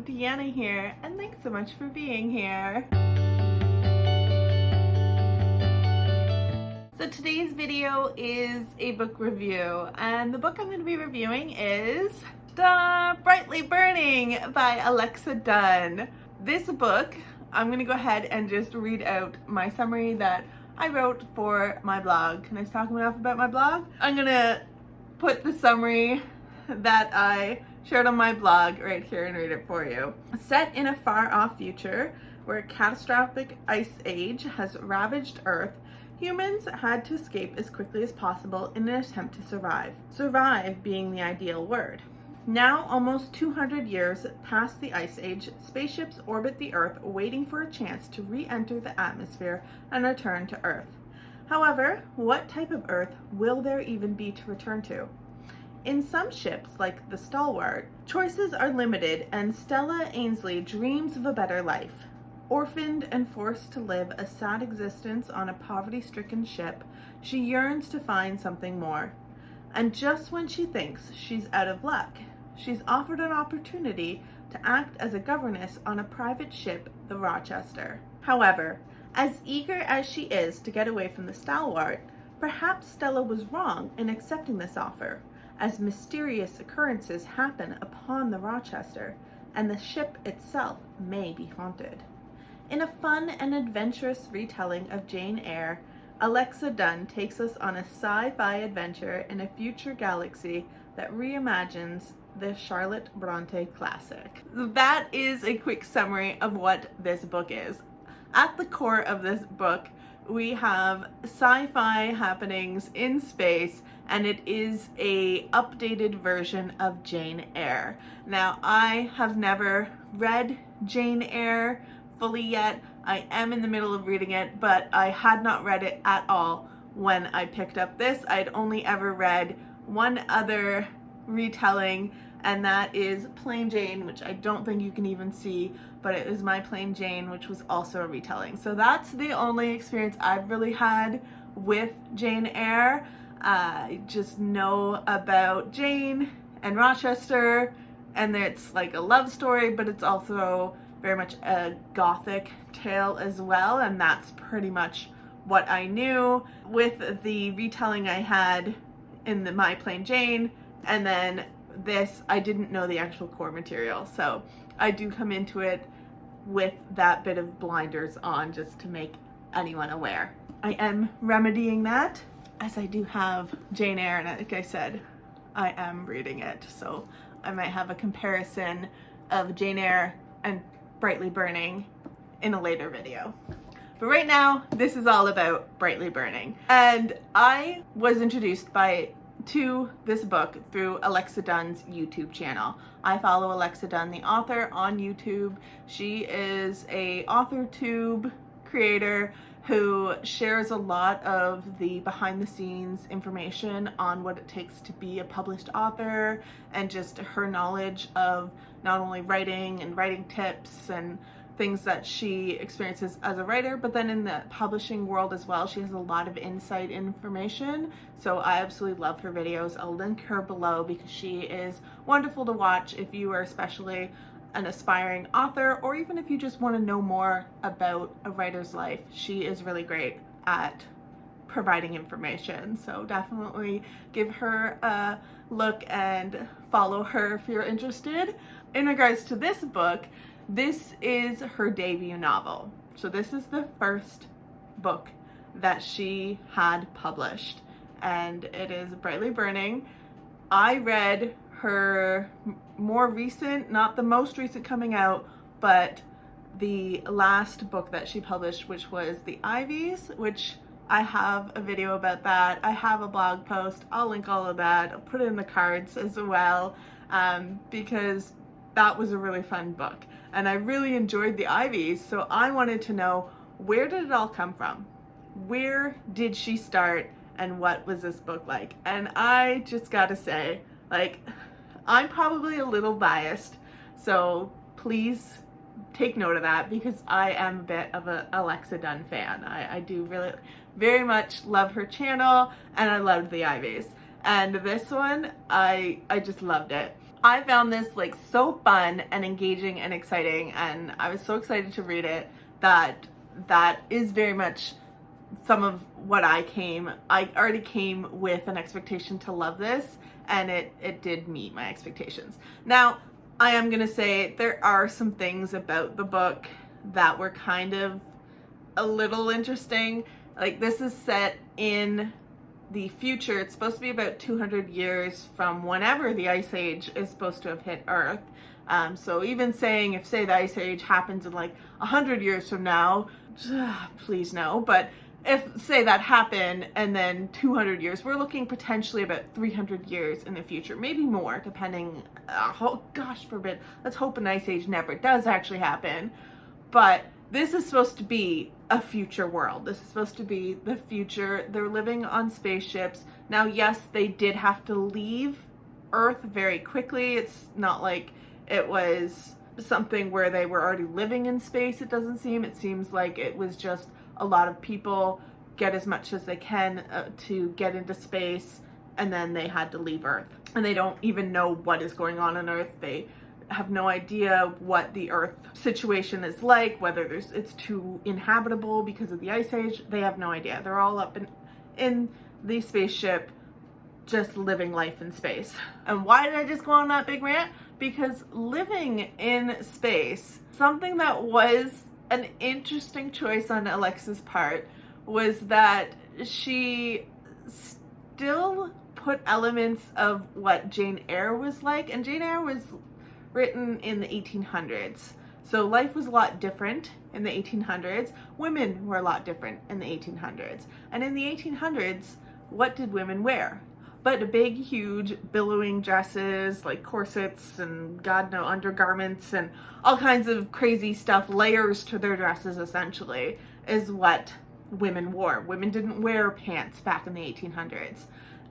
Deanna here, and thanks so much for being here. So today's video is a book review, and the book I'm going to be reviewing is Brightly Burning by Alexa Donne. This book, I'm going to go ahead and just read out my summary that I wrote for my blog. Can I talk enough about my blog? I'm going to put the summary that I shared on my blog right here and read it for you. Set in a far-off future where a catastrophic ice age has ravaged Earth, humans had to escape as quickly as possible in an attempt to survive. Survive being the ideal word. Now, almost 200 years past the ice age, spaceships orbit the Earth waiting for a chance to re-enter the atmosphere and return to Earth. However, what type of Earth will there even be to return to? In some ships, like the Stalwart, choices are limited, and Stella Ainsley dreams of a better life. Orphaned and forced to live a sad existence on a poverty-stricken ship, she yearns to find something more. And just when she thinks she's out of luck, she's offered an opportunity to act as a governess on a private ship, the Rochester. However, as eager as she is to get away from the Stalwart, perhaps Stella was wrong in accepting this offer, as mysterious occurrences happen upon the Rochester, and the ship itself may be haunted. In a fun and adventurous retelling of Jane Eyre, Alexa Donne takes us on a sci-fi adventure in a future galaxy that reimagines the Charlotte Bronte classic. That is a quick summary of what this book is. At the core of this book, we have sci-fi happenings in space, and it is a updated version of Jane Eyre. Now, I have never read Jane Eyre fully yet. I am in the middle of reading it, but I had not read it at all when I picked up this. I'd only ever read one other retelling, and that is Plain Jane, which I don't think you can even see, but it is My Plain Jane, which was also a retelling. So that's the only experience I've really had with Jane Eyre. I just know about Jane and Rochester, and it's like a love story, but it's also very much a gothic tale as well, and that's pretty much what I knew. With the retelling I had in the My Plain Jane, and then this, I didn't know the actual core material, so I do come into it with that bit of blinders on just to make anyone aware. I am remedying that, as I do have Jane Eyre, and like I said, I am reading it, so I might have a comparison of Jane Eyre and Brightly Burning in a later video. But right now, this is all about Brightly Burning. And I was introduced to this book through Alexa Donne's YouTube channel. I follow Alexa Donne, the author, on YouTube. She is a AuthorTube creator who shares a lot of the behind-the-scenes information on what it takes to be a published author, and just her knowledge of not only writing and writing tips and things that she experiences as a writer, but then in the publishing world as well. She has a lot of insight information, so I absolutely love her videos. I'll link her below because she is wonderful to watch if you are especially an aspiring author, or even if you just want to know more about a writer's life. She is really great at providing information, so definitely give her a look and follow her if you're interested. In regards to this book, this is her debut novel. So this is the first book that she had published, and it is Brightly Burning. I read her more recent, not the most recent coming out, but the last book that she published, which was The Ivies, which I have a video about that. I have a blog post. I'll link all of that. I'll put it in the cards as well, because that was a really fun book. And I really enjoyed The Ivies, so I wanted to know, where did it all come from? Where did she start, and what was this book like? And I just gotta say, like, I'm probably a little biased, so please take note of that, because I am a bit of a Alexa Donne fan. I do really very much love her channel, and I loved The Ivies. And this one, I just loved it. I found this like so fun and engaging and exciting, and I was so excited to read it that is very much some of what I already came with an expectation to love this, and it did meet my expectations. Now, I am gonna say there are some things about the book that were kind of a little interesting. Like, this is set in the future. It's supposed to be about 200 years from whenever the Ice Age is supposed to have hit Earth. So even saying, if say the Ice Age happens in like 100 years from now, please no, but if say that happened and then 200 years, we're looking potentially about 300 years in the future, maybe more, depending, oh gosh forbid, let's hope an Ice Age never does actually happen. But this is supposed to be a future world. This is supposed to be the future. They're living on spaceships. Now, yes, they did have to leave Earth very quickly. It's not like it was something where they were already living in space, it doesn't seem. It seems like it was just a lot of people get as much as they can to get into space, and then they had to leave Earth. And they don't even know what is going on Earth. They have no idea what the Earth situation is like, whether it's too inhabitable because of the Ice Age. They have no idea. They're all up in the spaceship, just living life in space. And why did I just go on that big rant? Because living in space, something that was an interesting choice on Alexa's part was that she still put elements of what Jane Eyre was like, and Jane Eyre was written in the 1800s. So life was a lot different in the 1800s. Women were a lot different in the 1800s. And in the 1800s, what did women wear? But big, huge, billowing dresses, like corsets and God knows undergarments and all kinds of crazy stuff, layers to their dresses essentially, is what women wore. Women didn't wear pants back in the 1800s.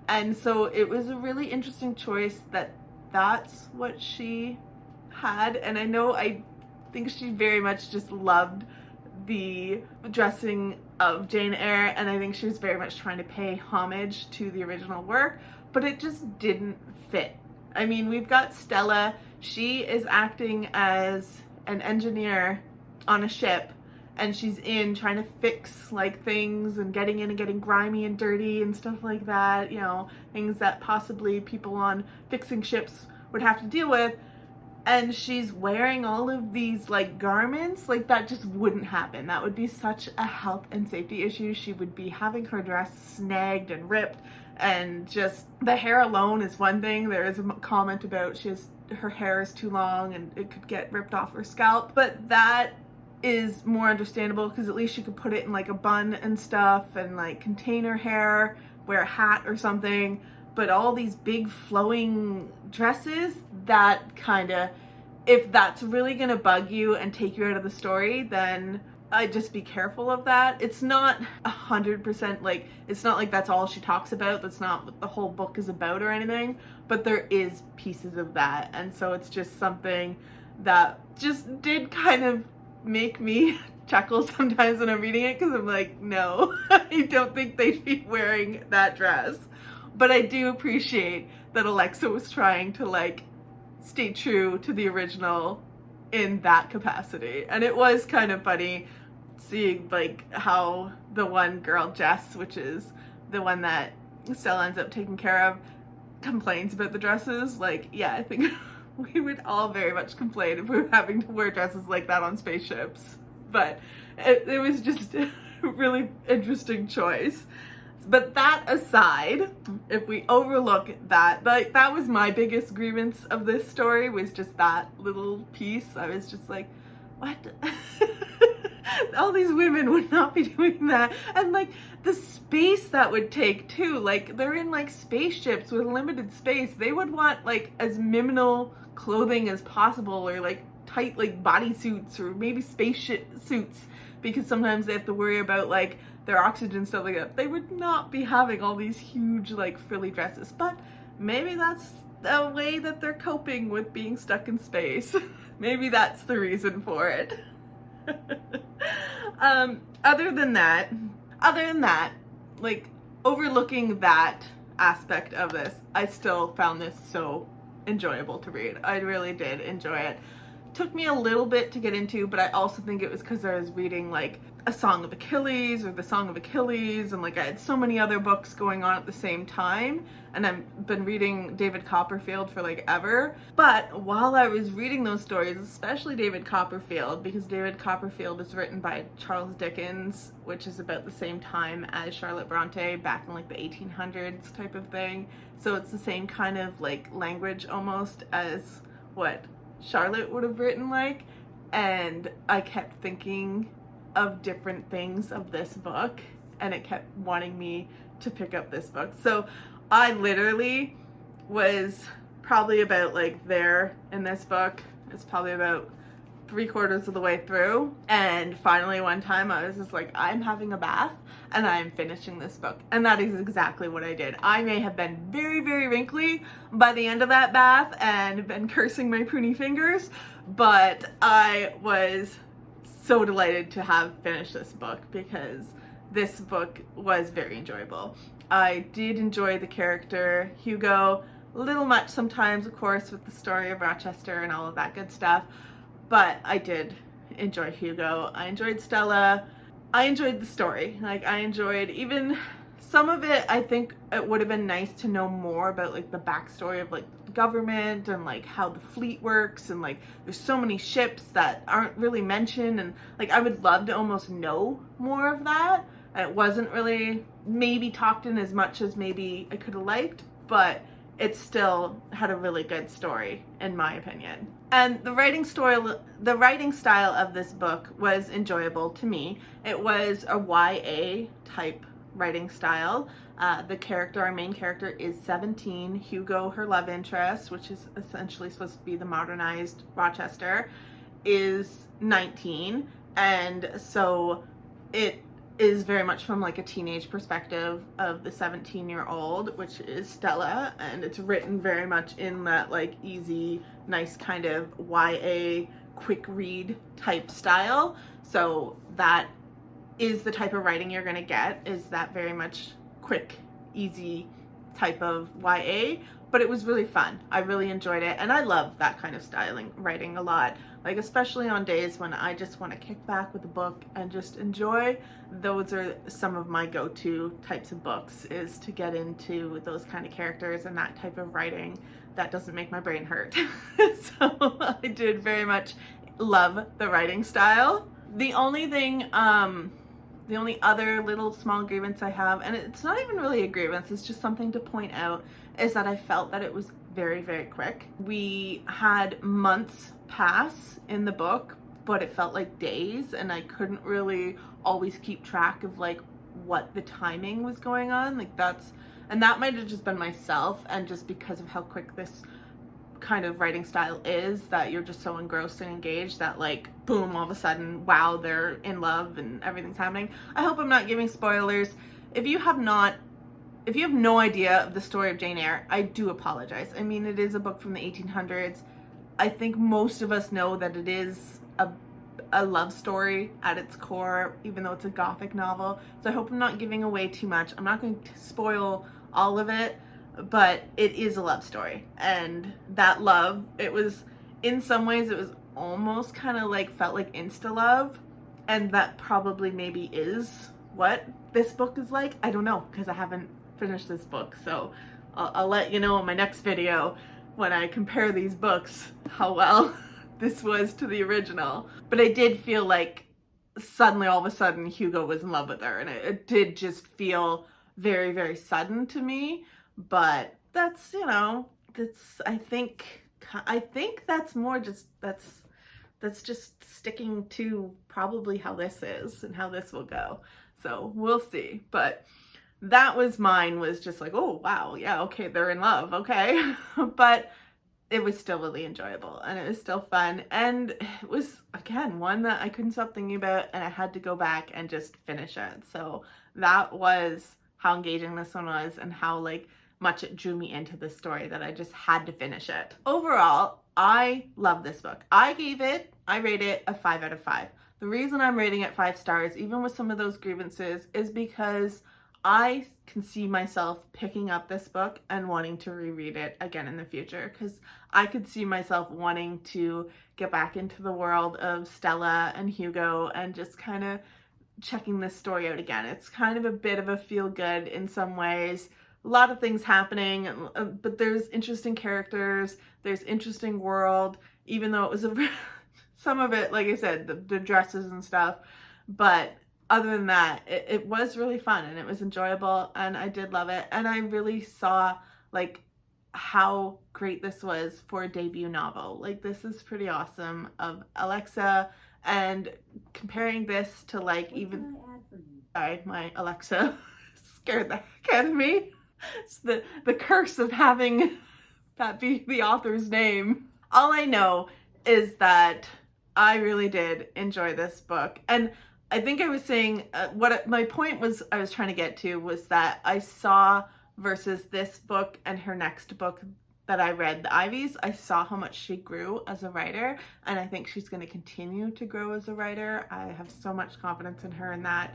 And so it was a really interesting choice that that's what she had. And I think she very much just loved the dressing of Jane Eyre, and I think she was very much trying to pay homage to the original work, but it just didn't fit. I mean, we've got Stella. She is acting as an engineer on a ship, and she's in trying to fix like things and getting in and getting grimy and dirty and stuff like that, you know, things that possibly people on fixing ships would have to deal with. And she's wearing all of these like garments, like that just wouldn't happen. That would be such a health and safety issue. She would be having her dress snagged and ripped, and just the hair alone is one thing. There is a comment about her hair is too long and it could get ripped off her scalp, but that is more understandable because at least she could put it in like a bun and stuff and like contain her hair, wear a hat or something. But all these big flowing dresses, that kind of, if that's really gonna bug you and take you out of the story, then I'd just be careful of that. It's not 100% like, it's not like that's all she talks about. That's not what the whole book is about or anything, but there is pieces of that. And so it's just something that just did kind of make me chuckle sometimes when I'm reading it, because I'm like, no, I don't think they'd be wearing that dress. But I do appreciate that Alexa was trying to like stay true to the original in that capacity. And it was kind of funny seeing like how the one girl, Jess, which is the one that Stella ends up taking care of, complains about the dresses. Like, yeah, I think we would all very much complain if we were having to wear dresses like that on spaceships. But it was just a really interesting choice. But that aside, if we overlook that, like, that was my biggest grievance of this story, was just that little piece. I was just like, what? All these women would not be doing that. And like the space that would take too, like they're in like spaceships with limited space. They would want like as minimal clothing as possible, or like tight like bodysuits or maybe spaceship suits, because sometimes they have to worry about like their oxygen, stuff like that. They would not be having all these huge like frilly dresses, but maybe that's the way that they're coping with being stuck in space. Maybe that's the reason for it. Other than that, like overlooking that aspect of this, I still found this so enjoyable to read. I really did enjoy it. Took me a little bit to get into, but I also think it was because I was reading like A Song of Achilles or The Song of Achilles, and like I had so many other books going on at the same time, and I've been reading David Copperfield for like ever. But while I was reading those stories, especially David Copperfield, because David Copperfield is written by Charles Dickens, which is about the same time as Charlotte Bronte, back in like the 1800s type of thing. So it's the same kind of like language almost as what Charlotte would have written like, and I kept thinking of different things of this book, and it kept wanting me to pick up this book. So I literally was probably about like there in this book. It's probably about 3/4 of the way through, and finally one time I was just like, I'm having a bath and I'm finishing this book, and that is exactly what I did. I may have been very, very wrinkly by the end of that bath and been cursing my pruny fingers, but I was so delighted to have finished this book because this book was very enjoyable. I did enjoy the character Hugo a little much sometimes, of course, with the story of Rochester and all of that good stuff, but I did enjoy Hugo. I enjoyed Stella. I enjoyed the story. Like, I enjoyed even some of it. I think it would have been nice to know more about like the backstory of like the government and like how the fleet works, and like there's so many ships that aren't really mentioned, and like I would love to almost know more of that. It wasn't really maybe talked in as much as maybe I could have liked, but it still had a really good story in my opinion. And the writing style of this book was enjoyable to me. It was a YA type writing style. Our main character is 17. Hugo, her love interest, which is essentially supposed to be the modernized Rochester, is 19. And so it is very much from like a teenage perspective of the 17-year-old, which is Stella, and it's written very much in that like easy, nice kind of YA quick read type style. So that is the type of writing you're gonna get, is that very much quick, easy type of YA, but it was really fun. I really enjoyed it, and I love that kind of writing a lot. Like, especially on days when I just want to kick back with a book and just enjoy. Those are some of my go-to types of books, is to get into those kind of characters and that type of writing that doesn't make my brain hurt. So I did very much love the writing style. The only thing, the only other little small grievance I have, and it's not even really a grievance, it's just something to point out, is that I felt that it was very, very quick. We had months pass in the book, but it felt like days, and I couldn't really always keep track of like what the timing was going on. Like and that might have just been myself, and just because of how quick this kind of writing style is, that you're just so engrossed and engaged that like boom, all of a sudden, wow, they're in love and everything's happening. I hope I'm not giving spoilers. If you have no idea of the story of Jane Eyre, I do apologize. I mean, it is a book from the 1800s. I think most of us know that it is a love story at its core, even though it's a gothic novel. So I hope I'm not giving away too much. I'm not going to spoil all of it, but it is a love story. And that love, it was, in some ways, it was almost kind of like, felt like insta love. And that probably maybe is what this book is like. I don't know, because I haven't finished this book. So I'll let you know in my next video, when I compare these books, how well this was to the original. But I did feel like suddenly, all of a sudden, Hugo was in love with her, and it did just feel very, very sudden to me. But that's, you know, I think that's more just, that's just sticking to probably how this is and how this will go. So we'll see. But that was just like, oh wow, yeah, okay, they're in love, okay. But it was still really enjoyable, and it was still fun, and it was, again, one that I couldn't stop thinking about, and I had to go back and just finish it. So that was how engaging this one was, and how like much it drew me into the story, that I just had to finish it. Overall, I love this book. I rate it a 5 out of 5. The reason I'm rating it 5 stars, even with some of those grievances, is because I can see myself picking up this book and wanting to reread it again in the future, because I could see myself wanting to get back into the world of Stella and Hugo and just kind of checking this story out again. It's kind of a bit of a feel-good in some ways. A lot of things happening, but there's interesting characters, there's interesting world, even though it was some of it, like I said, the dresses and stuff. But other than that, it was really fun and it was enjoyable and I did love it. And I really saw like how great this was for a debut novel. Like, this is pretty awesome of Alexa, and comparing this to like even, sorry, my Alexa scared the heck out of me. It's the curse of having that be the author's name. All I know is that I really did enjoy this book. And I think I was saying, my point was, I was trying to get to was that I saw versus this book and her next book that I read, The Ivies, I saw how much she grew as a writer, and I think she's going to continue to grow as a writer. I have so much confidence in her in that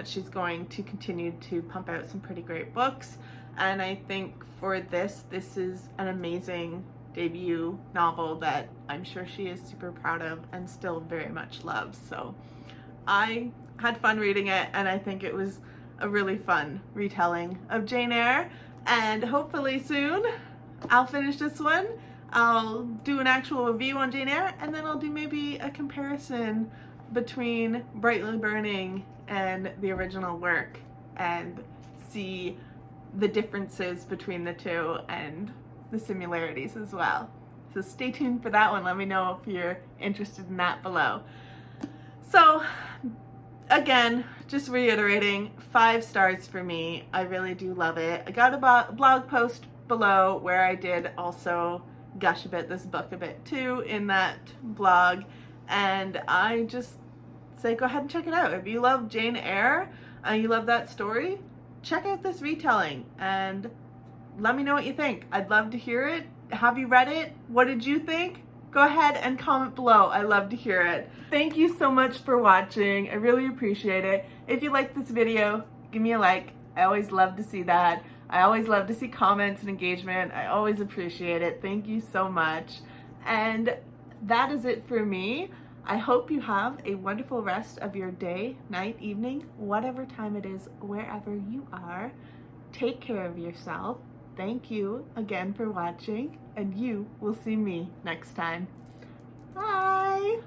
she's going to continue to pump out some pretty great books. And I think for this is an amazing debut novel that I'm sure she is super proud of and still very much loves. So I had fun reading it, and I think it was a really fun retelling of Jane Eyre. And hopefully soon I'll finish this one. I'll do an actual review on Jane Eyre, and then I'll do maybe a comparison between Brightly Burning and the original work and see the differences between the two and the similarities as well. So stay tuned for that one. Let me know if you're interested in that below. So again, just reiterating, 5 stars for me. I really do love it. I got a blog post below where I did also gush about this book a bit too in that blog, and I just say go ahead and check it out. If you love Jane Eyre and you love that story, check out this retelling and let me know what you think. I'd love to hear it. Have you read it? What did you think? Go ahead and comment below. I love to hear it. Thank you so much for watching. I really appreciate it. If you liked this video, give me a like. I always love to see that. I always love to see comments and engagement. I always appreciate it. Thank you so much. And that is it for me. I hope you have a wonderful rest of your day, night, evening, whatever time it is, wherever you are. Take care of yourself. Thank you again for watching, and you will see me next time. Bye!